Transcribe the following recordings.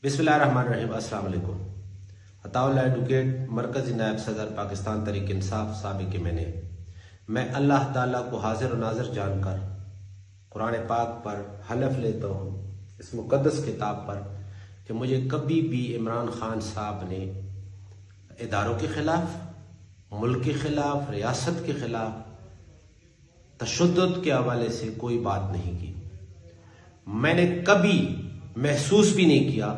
बिस्मिल्लाहिर्रहमानिर्रहीम। अस्सलाम वालेकुम। अताउल्लाह एडवोकेट मरकजी नायब सदर पाकिस्तान तहरीक इंसाफ साबिक मैं अल्लाह ताला को हाजिर और नाजिर जानकर कुरान पाक पर हलफ लेता हूँ इस मुकद्दस किताब पर कि मुझे कभी भी इमरान खान साहब ने इदारों के खिलाफ, मुल्क के खिलाफ, रियासत के खिलाफ तशद्दुद के हवाले से कोई बात नहीं की। मैंने कभी महसूस भी नहीं किया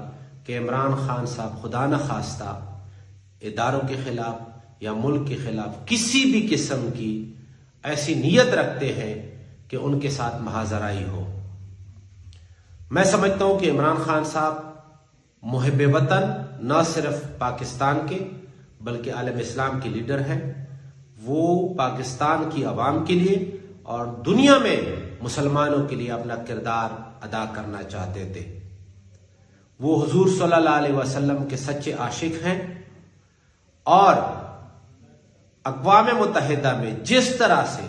कि इमरान खान साहब खुदा न खास्ता इदारों के खिलाफ या मुल्क के खिलाफ किसी भी किस्म की ऐसी नीयत रखते हैं कि उनके साथ महाजराई हो। मैं समझता हूं कि इमरान खान साहब मुहिब वतन न सिर्फ पाकिस्तान के बल्कि आलम इस्लाम के लीडर हैं। वो पाकिस्तान की आवाम के लिए और दुनिया में मुसलमानों के लिए अपना किरदार अदा करना चाहते थे। वो हुजूर सल्लल्लाहु अलैहि वसल्लम के सच्चे आशिक हैं और अक़वाम मुत्तहिदा में जिस तरह से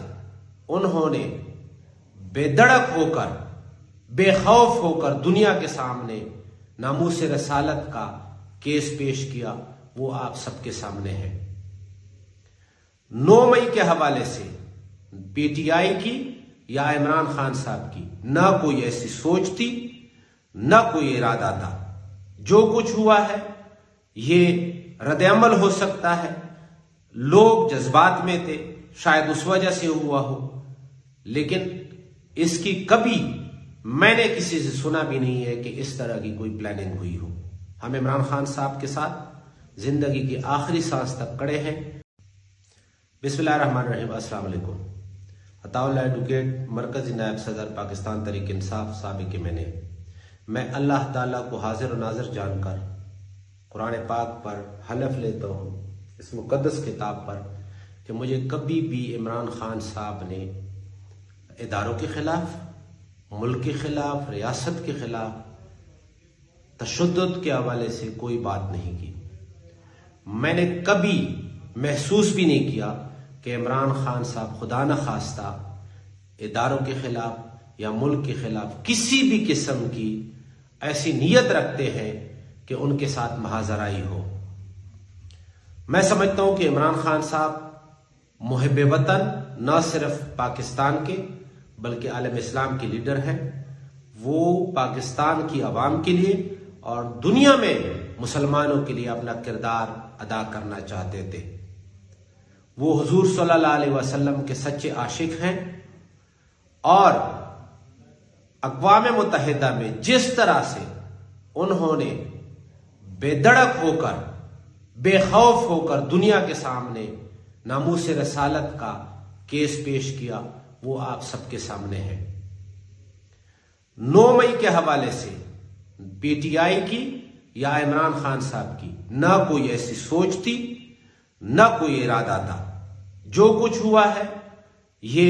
उन्होंने बेधड़क होकर, बेखौफ होकर दुनिया के सामने नामूस रसालत का केस पेश किया, वो आप सबके सामने है। 9 मई के हवाले से पीटीआई की या इमरान खान साहब की ना कोई ऐसी सोच थी, ना कोई इरादा था। जो कुछ हुआ है ये रद्द-ए-अमल हो सकता है। लोग जज्बात में थे, शायद उस वजह से हुआ हो, लेकिन इसकी कभी मैंने किसी से सुना भी नहीं है कि इस तरह की कोई प्लानिंग हुई हो। हम इमरान खान साहब के साथ जिंदगी की आखिरी सांस तक खड़े हैं। बिस्मिल्लाहिर्रहमानिर्रहीम। अस्सलाम वालेकुम। अताउल्लाह एडवोकेट मरकजी नायब सदर पाकिस्तान तहरीक इंसाफ साबिक मैं अल्लाह ताला को हाजिर और नाजिर जानकर कुरान पाक पर हलफ लेता हूँ इस मुकद्दस किताब पर कि मुझे कभी भी इमरान खान साहब ने इदारों के खिलाफ, मुल्क के खिलाफ, रियासत के खिलाफ तशद्दुद के हवाले से कोई बात नहीं की। मैंने कभी महसूस भी नहीं किया कि इमरान खान साहब खुदा न खास्ता इदारों के खिलाफ या मुल्क के खिलाफ किसी भी किस्म की ऐसी नीयत रखते हैं कि उनके साथ महाजराई हो। मैं समझता हूं कि इमरान खान साहब मुहिब वतन न सिर्फ पाकिस्तान के बल्कि आलम इस्लाम के लीडर हैं। वो पाकिस्तान की आवाम के लिए और दुनिया में मुसलमानों के लिए अपना किरदार अदा करना चाहते थे। वो हुजूर सल्लल्लाहु अलैहि वसल्लम के सच्चे आशिक हैं और अक़वाम मुत्तहिदा में जिस तरह से उन्होंने बेधड़क होकर, बेखौफ होकर दुनिया के सामने नामूस रसालत का केस पेश किया, वो आप सबके सामने है। 9 मई के हवाले से पीटीआई की या इमरान खान साहब की ना कोई ऐसी सोच थी, ना कोई इरादा था। जो कुछ हुआ है ये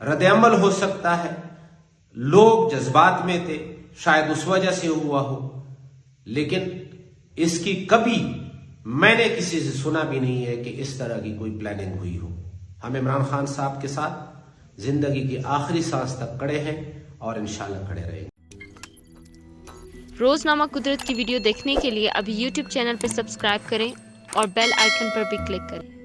रद्द-ए-अमल हो सकता है। लोग जज्बात में थे, शायद उस वजह से हुआ हो, लेकिन इसकी कभी मैंने किसी से सुना भी नहीं है कि इस तरह की कोई प्लानिंग हुई हो। हम इमरान खान साहब के साथ जिंदगी की आखिरी सांस तक खड़े हैं और इंशाल्लाह खड़े रहेंगे। रोजनामा कुदरत की वीडियो देखने के लिए अभी YouTube चैनल पर सब्सक्राइब करें और बेल आइकन पर भी क्लिक करें।